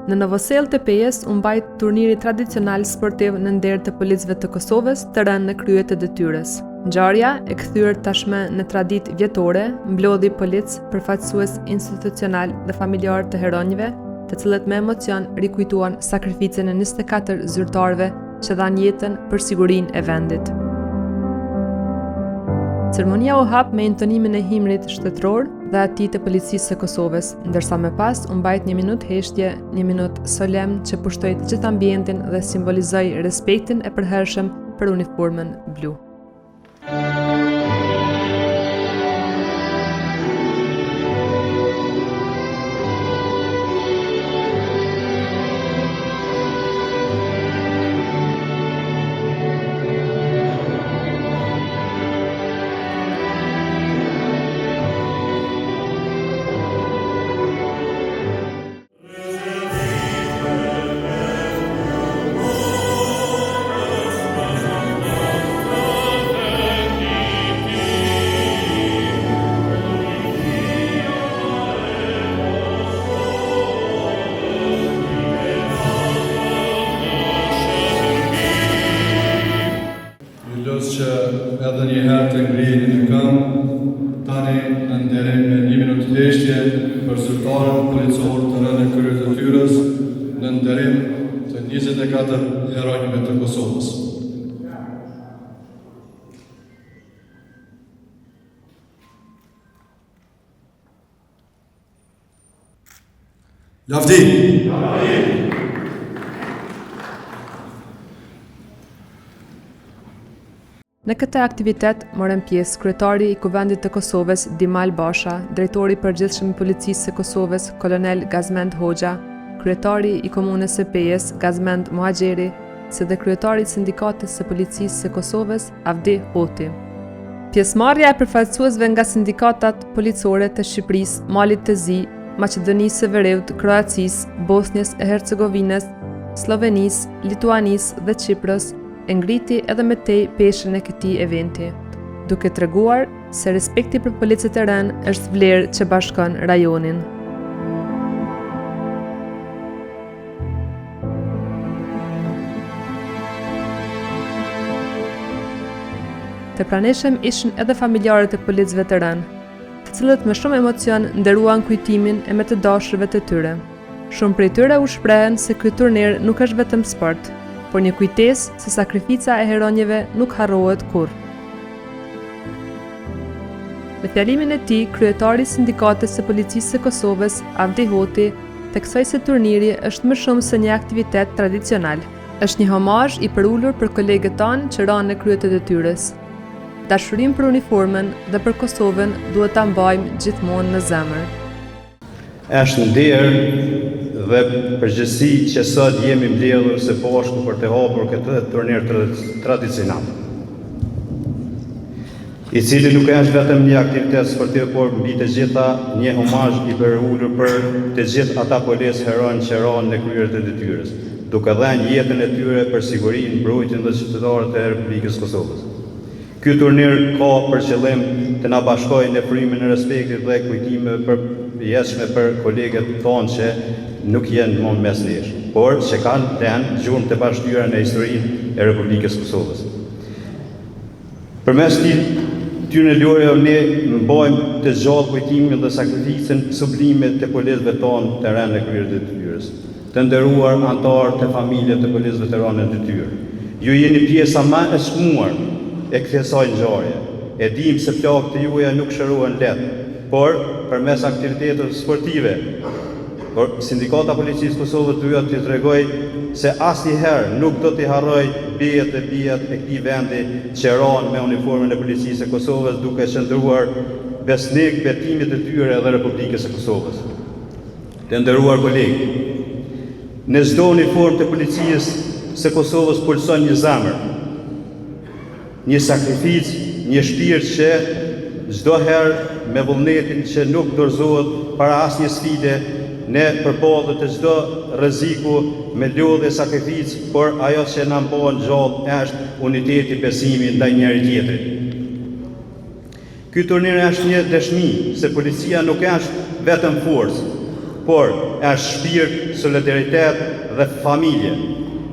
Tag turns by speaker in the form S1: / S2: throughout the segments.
S1: Në Novosel TPS u mbajt turniri tradicional sportiv në nder të policëve të Kosovës të rënë në krye të detyrës. Ngjarja, e kthyer tashmë në traditë vjetore, mblodhi policë, përfaqësues institucional dhe familjar të heronjve, të cilët me emocion rikujtuan sakrificën e 24 zyrtarëve që dhanë jetën për sigurinë e vendit. Ceremonia u hap me intonimin e himrit shtetëror dhe atij të Policisë së Kosovës, ndërsa më pas u mbajt 1 minutë heshtje, 1 minutë solemn që pushtoi të gjithë ambientin dhe simbolizoi respektin e përhershëm për uniformën blu.
S2: Që edhe një herë të ngrijeni në këmbë, tani në nderim me 1 minutë heshtje për zyrtarën policor të rënë në krye të detyrës në nderim të 24 heronjve të Kosovës. Lavdi!
S1: Në këtë aktivitet morën pjesë kryetari i Kuvendit të Kosovës Dimal Basha, drejtori i përgjithshëm i Policisë së Kosovës Kolonel Gazmend Hoxha, kryetari i Komunës së Pejës Gazmend Muhaxheri, si dhe kryetari i Sindikatës së Policisë së Kosovës Avdi Hoti. Pjesëmarrja e përfaqësuesve nga sindikatat policore të Shqipërisë, Malit të Zi, Maqedonisë së Veriut, Kroacisë, Bosnjës e Hercegovinës, Slovenisë, Lituanisë dhe Çipros e ngriti edhe më tej peshën e këtij eventi, duke treguar se respekti për policët e rënë është vlerë që bashkon rajonin. Të pranishëm ishin edhe familjarët e policëve të rënë, të cilët me shumë emocion nderuan kujtimin e me të dashurve të tyre. Shumë prej tyre u shprehen se ky turnir nuk është vetëm sport, por një kujtesë se sakrifica e heronjeve nuk harrohet kurrë. Në fjalimin e tij, kryetari i Sindikatës së Policisë së Kosovës, Avdi Hoti, theksoi se turniri është më shumë se një aktivitet tradicional. Është një homazh i përulur për kolegët tanë që ranë në krye të detyrës. Dashurinë për uniformën dhe për Kosovën duhet ta mbajmë gjithmonë në zemër.
S3: Është nder dhe përgjithësi që sot jemi mbledhur së bashku për të hapur këtë turnir tradicional, i cili nuk është vetëm një aktivitet sportiv, por mbi të gjitha një homazh i përulur për të gjithë ata policë heronj që ranë në krye të detyrës, duke dhënë jetën e tyre për sigurinë, mbrojtjen dhe qytetarët e Republikës Kosovës. Ky turnir ka për qëllim të na bashkojë në frymën e respektit dhe kujtimeve përjetshme për kolegët tonë që nuk janë më mes nesh, por që kanë lënë gjurmë të bashkëtyre në historinë e Republikës Kosovës. Përmes këtyre lojëve ne mbajmë të gjallë kujtimin dhe sakrificën sublime të policëve tonë të rënë në krye të detyrës, të nderuar anëtarë të familjes të policëve të rënë në detyrë. Ju jeni pjesa më e çmuar e kësaj ngjarje. E dim se plagët e juaja nuk shërohen lehtë, por përmes aktiviteteve sportive, Sindikata Policisë Kosovës duhet t'i tregoj se asnjëherë nuk do t'i harroj bijat e këtij vendi që ranë me uniformën e Policisë së Kosovës, duke qëndruar besnik betimit të tyre dhe Republikës së Kosovës. Të nderuar kolegë, në çdo uniformë të Policisë së Kosovës pulson një zemër, një sakrificë, një shpirt që çdo herë me vullnetin që nuk dorëzohet para asnjë sfide, ne përballë të çdo rreziku me lodhje sakrificë, por ajo që na bën gjallë është uniteti, besimi ndaj njëri tjetrit. Ky turnir është një dëshmi se policia nuk është vetëm forcë, por është shpirt, solidaritet dhe familje.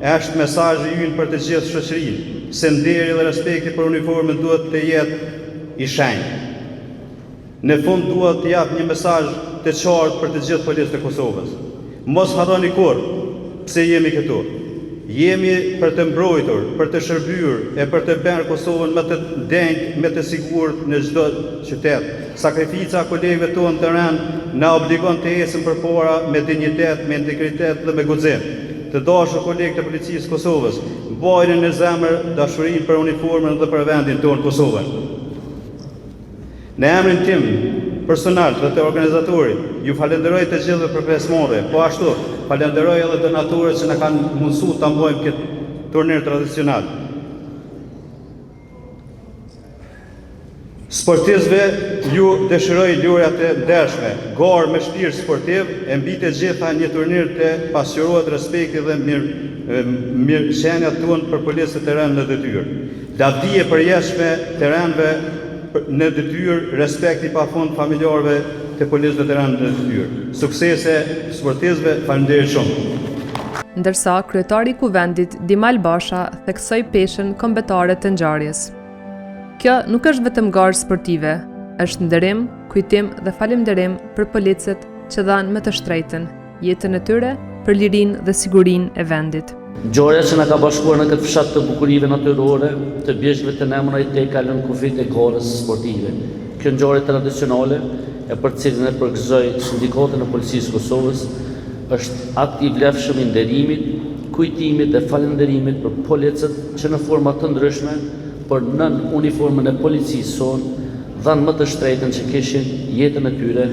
S3: Është mesazhi ynë për të gjithë shoqërinë, se nderi dhe respekti për uniformën duhet të jetë i shenjtë. Në fund duhet të jap një mesazh të qartë për të gjithë policët e Kosovës. Mos harroni kurrë pse jemi këtu. Jemi për të mbrojtur, për të shërbyer e për të bërë Kosovën më të denjë, më të sigurt në çdo qytet. Sakrifica kolegëve tonë të rënë na obligon të ecim përpara me dinjitet, me integritet dhe me guxim. Të dashur kolegë të policisë Kosovës, mbajini në zemër dashurinë për uniformën dhe për vendin tonë Kosovën. Në emrin tim personal dhe të organizatorit, ju falenderoj të gjithë për pjesëmarrje, po ashtu falenderoj edhe donatorët që na kanë mundsuar ta mbajmë këtë turnir tradicional. Sportistëve ju dëshiroj lojra të ndershme, garë me shpirt sportiv, e mbi të gjitha një turnir të pasqyrohet respekti dhe mirëqenia tonë për policët e rënë në detyrë. Lavdi e përjetshme të rënëve në detyrë, respekti pafund familjarëve të policëve të rënë në detyrë. Suksese sportistëve, faleminderit shumë.
S1: Ndërsa kryetari i kuvendit Dimal Basha theksoi peshën kombëtare të ngjarjes. Kjo nuk është vetëm garë sportive, është nderim, kujtim dhe falënderim për policët që dhanë më të shtrejtën, jetën e tyre për lirinë dhe sigurinë e vendit.
S4: Ngjarja që na ka bashkuar në këtë fshat të bukurive natyrore, të bjeshkëve të nemra i te kalën kufit e garës sportive. Kjo ngjarje tradicionale, e për cilën e përgëzoi Sindikatën e Policisë Kosovës, është akt i vlefshëm i nderimit, kujtimit dhe falënderimit për policët që në forma të ndryshme për nën uniformën e policisë sonë dhanë më të shtrejtën që kishin jetën e tyre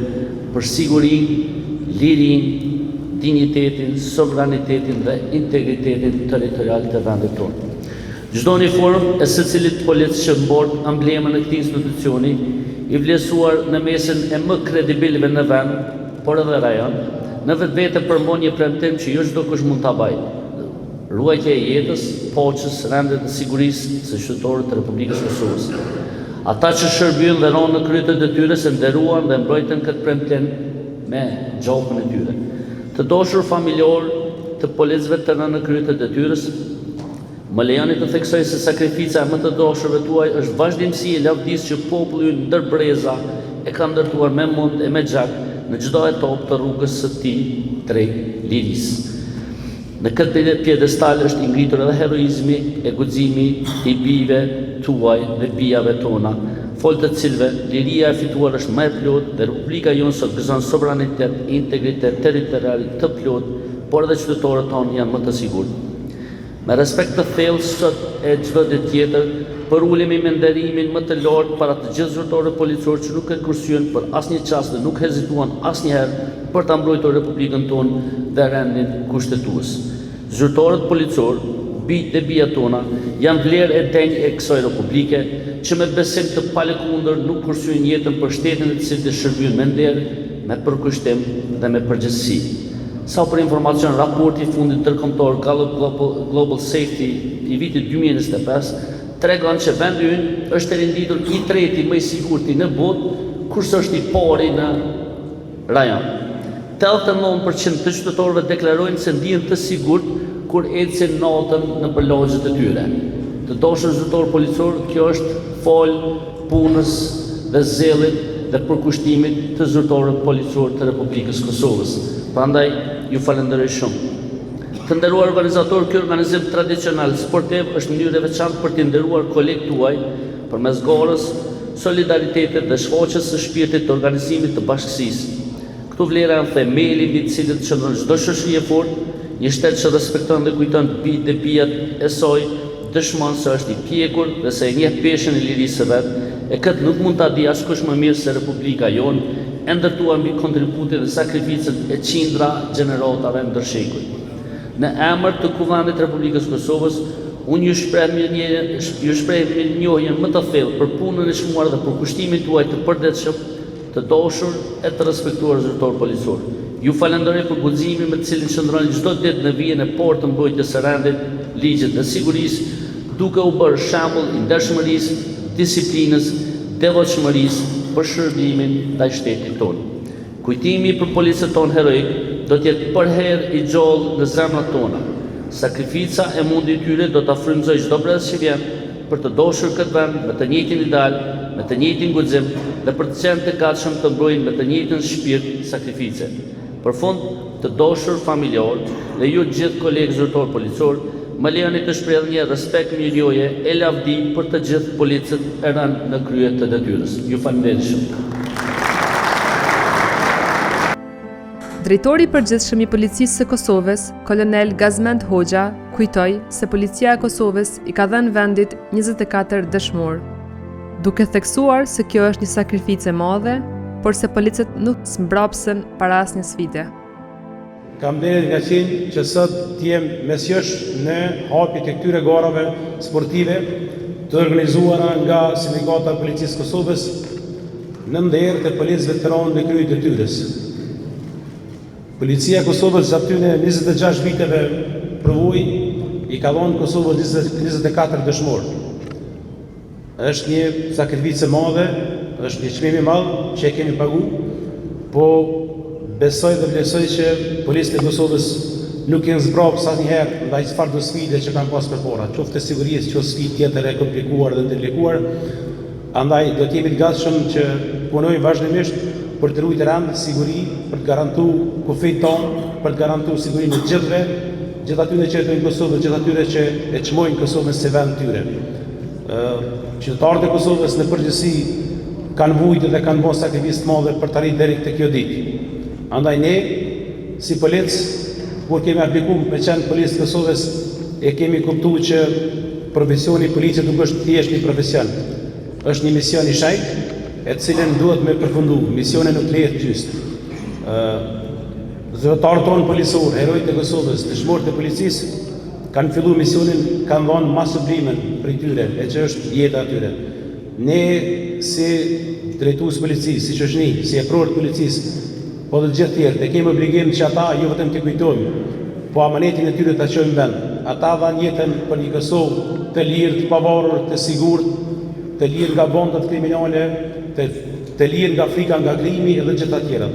S4: për sigurinë, lirinë, dignitetin, sovranitetin dhe integritetin territorial të vendit tonë. Çdo uniformë e secilit policë që mbort amblemën e këtij institucioni i vlerësuar në mesin e më kredibilëve në vend, por edhe rajon, në vetvete përmbon një premtim që jo çdo kush mund ta bajë. Ruajtja e jetës, paqes, rendit dhe sigurisë së qytetarëve të Republikës Kosovës. Ata që shërbyen dhe ronë në krye të detyrës e nderuan dhe mbrojtën këtë premtim me gjakun e tyre. Të dashur familjar të policëve të rënë në krye të detyrës, më lejoni të theksoj se sakrifica e më të dashurve tuaj është vazhdimsi e lavdisë që populli ynë ndër breza e ka ndërtuar me mund e me gjak në çdo etapë të rrugës së tij drejt lirisë. Në këtë pjedestal është i ngritur edhe heroizmi e guximi i bijve tuaj dhe bijave tona, folë të cilëve liria e fituar është më e plotë dhe Republika jonë sot gëzon sovranitet, integritet territorial të plotë, por edhe qytetarët tonë janë më të sigurt. Me respekt të thellë sot e çdo ditë tjetër, përulemi me nderimin më të lartë para të gjithë zyrtarëve policorë që nuk e kursyen për asnjë çast dhe nuk hezituan asnjëherë për ta mbrojtur Republikën tonë dhe rendin kushtetues. Zyrtarët policorë, bijtë dhe bija tona, janë vlerë e denjë e kësaj Republike, që me besim të palëkundër nuk kursyejnë jetën për shtetin e të cilit shërbyen me nder, me përkushtim dhe me përgjegjësi. Sa për informacion, raporti i fundit ndërkombëtar Global Safety i vitit 2025 tregon që vendi ynë është e rinditur i treti më i sigurti në botë, kurse është i pari në rajon. 89% të qytetarëve deklarojnë se ndihen të sigurt kur ecin natën në lagjet e tyre. Të dashur zyrtar policor, kjo është fal punës dhe zellit dhe përkushtimit të zyrtarëve policor të Republikës Kosovës. Prandaj ju falenderoj shumë. Të nderuar organizator, ky organizim tradicional sportiv është mënyrë e veçantë për të nderuar kolegët tuaj përmes garës, solidaritetit dhe shfaqjes së shpirtit të organizimit të bashkësisë. Këtu vlera janë themeli mbi të cilët qëndron çdo shoqëri e fortë, një shtet që respekton dhe kujton bijtë dhe bijat e saj, dëshmon se është i pjekur dhe se e njeh peshën e lirisë së vet, e këtë nuk mund ta di askush më mirë se Republika jonë, e ndërtuar mbi kontributin dhe sakrificën e qindra gjeneratave ndër shekuj. Në emër të Kuvendit të Republikës Kosovës, unë ju shpreh mirënjohjen më të thellë për punën e çmuar dhe për kushtimin tuaj të përditshëm, të dashur e të respektuar zyrtar policor. Ju falenderoj për guximin me të cilin qëndroni çdo ditë në vijën e parë të mbrojtjes së rendit, ligjit dhe sigurisë, duke u bërë shembull i ndershmërisë, disiplinës, devotshmërisë për shërbimin ndaj shtetit tonë. Kujtimi për policët tonë heroik do t'jetë përherë i gjallë në zemrat tona. Sakrifica e mundi tyre do t'a frymëzoj çdo brez që vjen për të dashur këtë vend me të njëjtin ideal, me të njëjtin guxim dhe për të qenë të gatshëm të mbrojnë me të njëjtin shpirt sakrifice. Për fund, të dashur familjar dhe ju gjithë kolegë zyrtar policor, më lejoni të shpreh një respekt mirënjohje e lavdi për të gjithë policët e rënë në krye të detyrës. Ju falenderoj shumë.
S1: Drejtori i përgjithshëm i Policisë së Kosovës, Kolonel Gazmend Hoxha, kujtoi se Policia e Kosovës i ka dhënë vendit 24 dëshmor, duke theksuar se kjo është një sakrificë e madhe, por se policët nuk s'mbrapsën para asnjë sfide.
S5: Kam nderin nga qenë që sot t'jem mesjësh në hapjet e këtyre garave sportive të organizuara nga Sindikata e Policisë së Kosovës në ndërë të policë veteranë në krye të detyrës. Policia e Kosovës gjatë tyre 26 viteve provoi i ka dhënë Kosovës 24 dëshmor. Është një sakrificë e madhe, është një çmim i madh që e kemi pagu, po besoj dhe vlerësoj që policët e Kosovës nuk janë zbrapsë asnjëherë ndaj çfarë do sfide që kanë pas përpara, qoftë të sigurisë, qoftë sfidë tjetër e komplikuar dhe ndërlikuar. Andaj do të jemi të gatshëm që punojmë vazhdimisht për të ruajtur rend, siguri, për të garantuar kufijt tonë, për të garantuar sigurinë e gjithëve, gjithë atyre që jetojnë në Kosovë, gjithë atyre që e çmojnë Kosovën si vend tyre. Qytetarët e Kosovës në përgjithësi kanë vujtë dhe kanë bërë sakrificë të madhe për të arritur deri te kjo ditë. Andaj ne, si policë, kur kemi aplikuar me qenë policë të Kosovës, e kemi kuptuar që profesioni i policët nuk është thjesht një profesion, është një mision i shenjtë, e cilën duhet me përfundu. Misione nuk lehet gjysmë. Zyrtarët tonë policor, herojtë e Kosovës, dëshmorët e policisë, kanë filluar misionin, kanë dhënë më sublimin për tyre, e që është jeta atyre. Ne, si drejtues policisë, si shoqëni, si afrorët policisë, po dhe gjithë tjerë, e kemi obligim që ata jo vetëm të kujtojmë, po amanetin e tyre të çojmë vend. Ata dhanë jetën për një Kosovë të lirë, të pavarur, të sigurt, të lirë nga bandat kriminale, të lirë nga frika, nga krimi dhe gjitha tjera.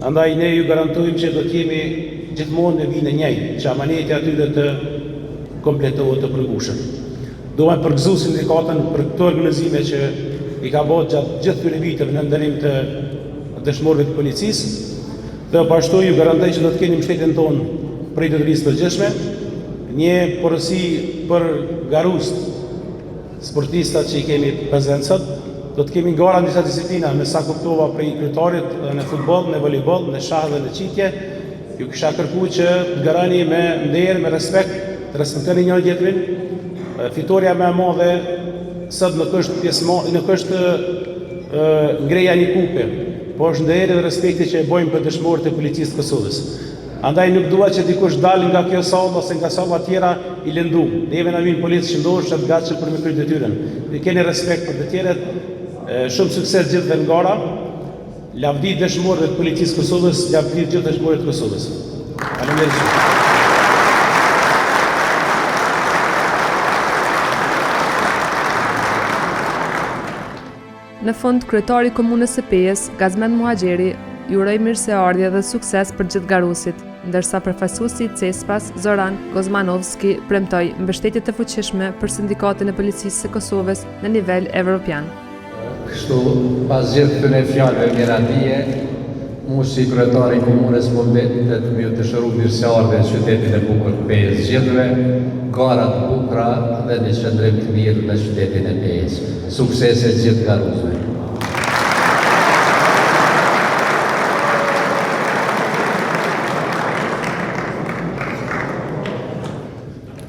S5: Andaj ne ju garantojmë që do të jemi gjithmonë në vijnë e njëjtë, që amaneti atyre të kompletohet të përkushëm. Duhem përgëzu sindikatën për këto organizime që i ka bërë gjatë gjithë këtyre viteve në nderim të dëshmorëve të policisë, dhe pashtu ju garantoj që do të keni mbështetjen tonë prej detyrisë përgjithshme, një porosi për garust sportistat që i kemi prezent sot, do të kemi gara në disa disiplina, me sa kuptova prej kryetarit në futboll, në volejboll, në shah dhe në qitje, ju kisha kërkuar që të garani me nder, me respekt, të respektoni njëri tjetrin. Fitoria më e madhe sot nuk është ngreja një kupe, po është nderi dhe respekti që e bojmë për dëshmorët e policisë të Kosovës. Andaj nuk dua që dikush dalë nga kjo sallë ose nga salla tjera i lëndu. Neve na vijnë policë që ndoshta të gatshëm për me kryer detyrën. Ne keni respekt për të tjerët, shumë sukses gjithë në gara, lavdi dëshmorëve të policisë të Kosovës, lavdi gjithë dëshmorëve të Kosovës. Faleminderit.
S1: Në fund, kryetari i komunës së Pejës, Gazmend Muhaxheri, ju uroi mirëseardhje dhe sukses për gjithë garusit, ndërsa përfaqësuesi i CESPAS, Zoran Kozmanovski, premtoi mbështetje të fuqishme për sindikatën e policisë së Kosovës në nivel evropian.
S6: Kështu, pas gjithë këtyre fjalëve miradije, mu si kryetari i komunës po mbetet më të shëru mirëseardhje në qytetin e bukur të Pejës gjithëve, gara të bukura dhe një qëndrim të mirë në qytetin e Pejës. Suksese gjithë garuzve.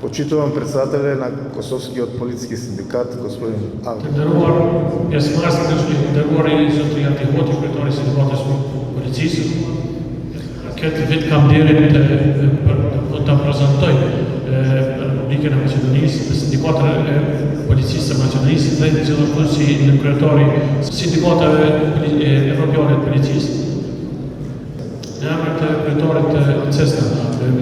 S7: Почитувам председателя на Косовскиот полицейски синдикат, господин Ангел.
S8: Të nderuar pjesëmarrësit, të nderuar zoti Antihoti, kryetari i sindikatës së policisë. Këtë vit kam nderin të prezantoj Republikën e Maqedonisë, sindikatën e policisë së Maqedonisë dhe gjithashtu si kryetari sindikatave evropiane të policisë. Në emër të kryetarit të CESNA,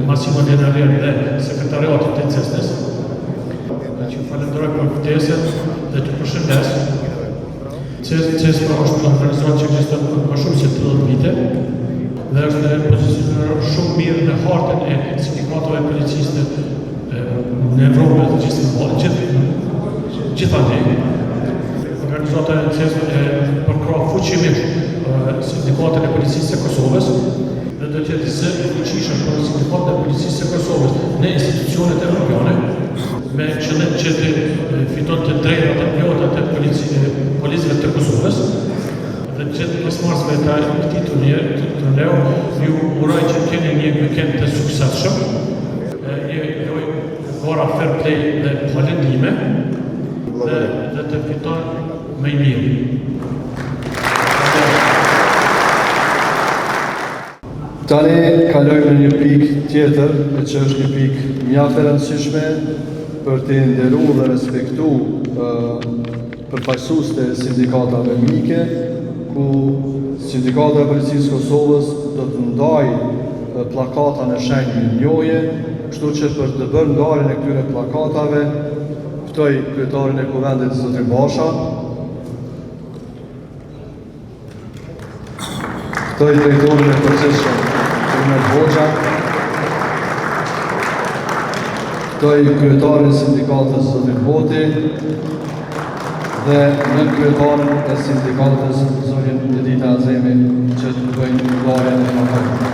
S8: Massimo Denarieri dhe sekretariatit të CESNA-s, që ju falenderoj për ftesën dhe të përshëndes. CESNA është një organizatë që ekziston më shumë se 30 vite dhe është pozicionuar shumë mirë në hartën e sindikatave policisë në Evropë dhe gjithandej. Organizata e CES përkrah fuqimisht sindikatën e policisë së Kosovës dhe do të jetë zë i fuqishëm për sindikatën e policisë së Kosovës në institucionet evropiane me qëllim që të fiton të drejtat e plota të policëve të Kosovës dhe gjithë pjesëmarrësve të këtij turneu ju uroj që keni një weekend të suksesshëm, një lojë gara fair play dhe falendime dhe të fiton më i mirë.
S2: Tani kalojmë në një pikë tjetër, që është një pikë mjaft e rëndësishme për të nderuar dhe respektu përfaqësues të sindikatave mike, ku Sindikata e Policisë Kosovës do të ndajë plakata në shenjë mirënjohje, kështu që për të bërë ndarjen e këtyre plakatave, ftoj kryetarin e Kuvendit Zotrin Basha, ftoj drejtorin e processhëm Kolonel Hoxha, ftoj kryetarin e sindikatës Zotrin Hoti dhe në kryetarin e sindikatës Zorin Edita Azemi që të bëjnë ndarjen e plakatave.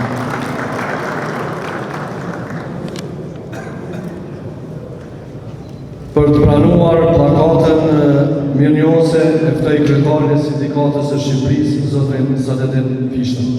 S2: Për të pranuar plakatën mirënjohëse e ftoj kryetarin e sindikatës së Shqipërisë, Zotrin Sadettin Pishtën.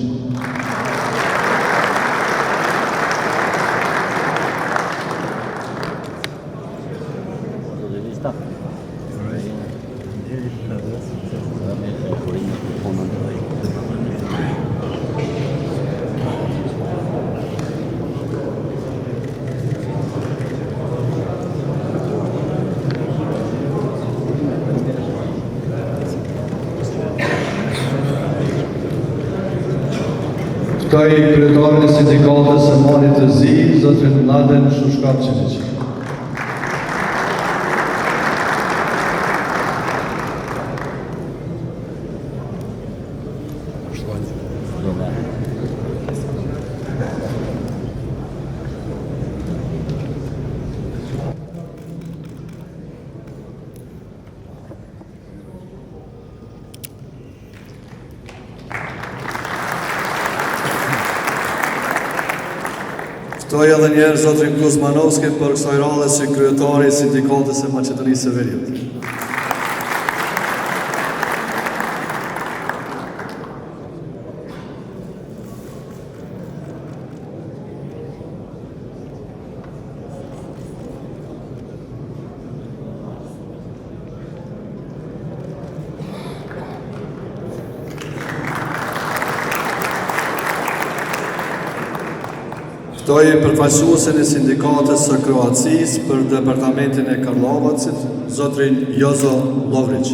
S2: Ftoj kryetarin e sindikatës së Malit të Zi, Zotrin Mladen Shushkapçević. Ftoj edhe njerë Zotrin Kuzmanovski për kësaj radhe si kryetari i sindikatës së Maqedonisë së Veriut. Ftoj përfaqësuesin e sindikatës së Kroacisë për departamentin e Karlovacit, Zotrin Jozo Lovrić.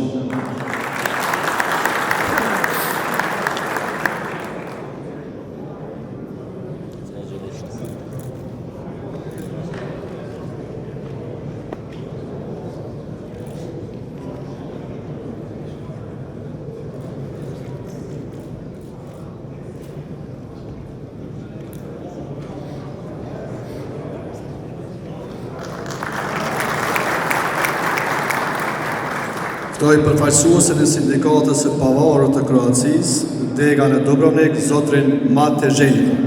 S2: Ftoj përfaqësuesin e sindikatës së pavarur të Kroacisë, Degan e Dubrovnik, Zotrin Mate Zheljko.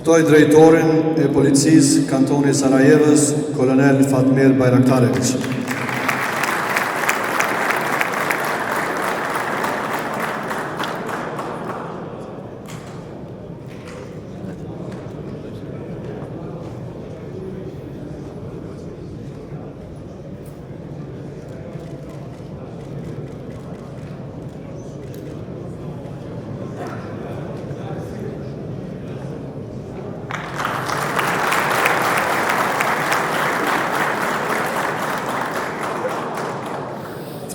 S2: Ftoj drejtorin e policisë kantoni Sarajevës, Kolonel Fatmir Bayraktarević.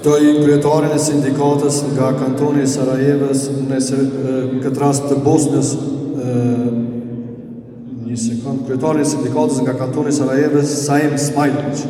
S2: Ftoj kryetarin e sindikatës nga kantoni i Sarajevës, nëse këtë rast të Bosnjës, një sekund, kryetarin e sindikatës nga kantoni i Sarajevës, Saim Smajlović.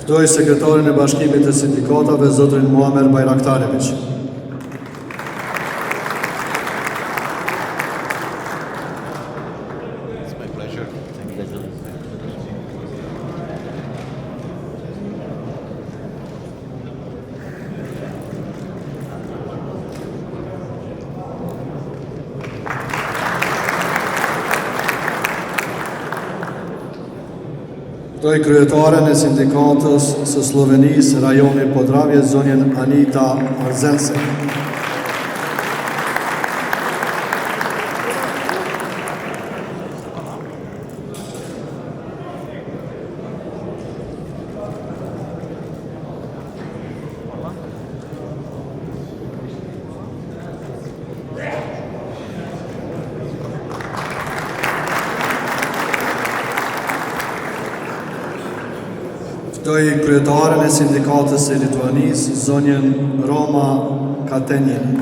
S2: Ftoj sekretarin e bashkimit të sindikatave, zotrin Muamer Bajraktarević. Ftoj kryetaren e sindikatës së Slovenisë, rajoni Podravje, zonjen Anita Arzense. Ftoj kryetaren e sindikatës së Lituanisë, zonjen Roma Katenjin.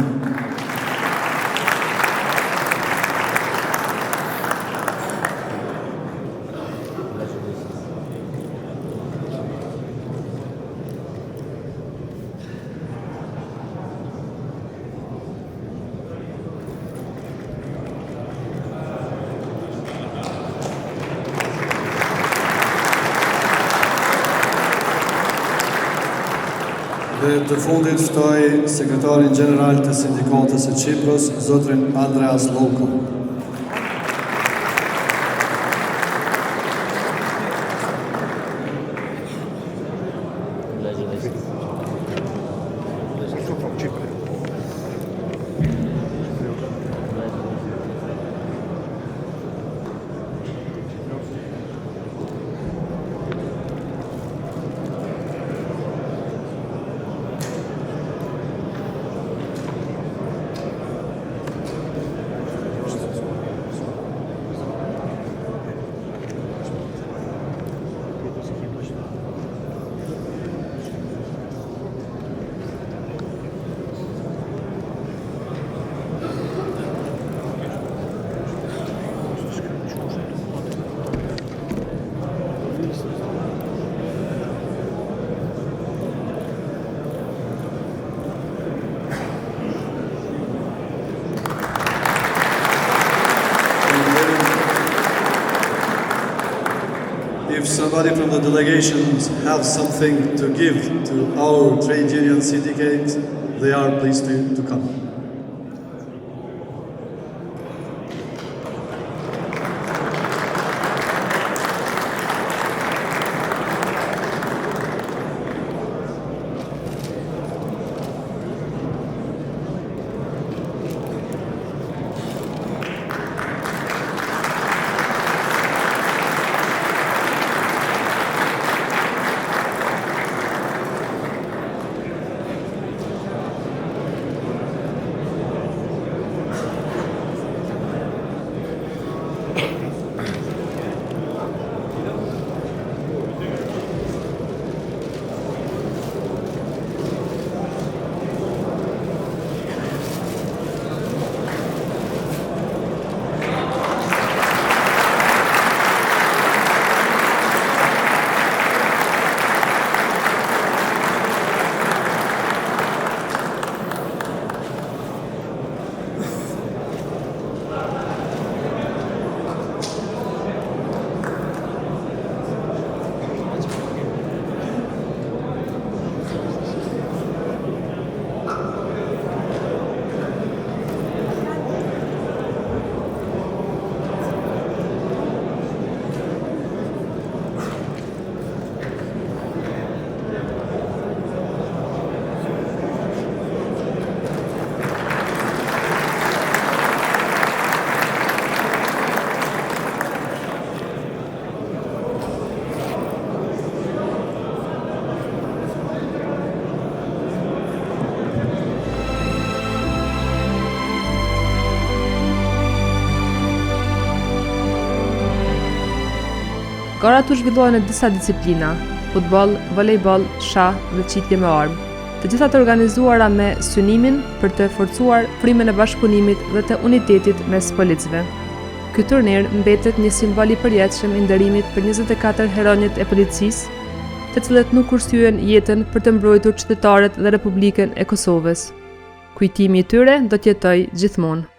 S2: Dhe të fundit ftoj sekretarin gjeneral të sindikatës së Çipros, zotrin Andreas Louko. If somebody from the delegations have something to give to our trade union syndicate, they are pleased to come.
S1: Garat u zhvillohen në disa disiplina: futboll, volejboll, shah dhe qitje me armë. Të gjitha të organizuara me synimin për të forcuar frymën e bashkëpunimit dhe të unitetit mes policëve. Ky turnir mbetet një simbol i përjetshëm i nderimit për 24 heronjët e policisë, të cilët nuk kursyen jetën për të mbrojtur qytetarët dhe Republikën e Kosovës. Kujtimi i tyre do të jetojë gjithmonë.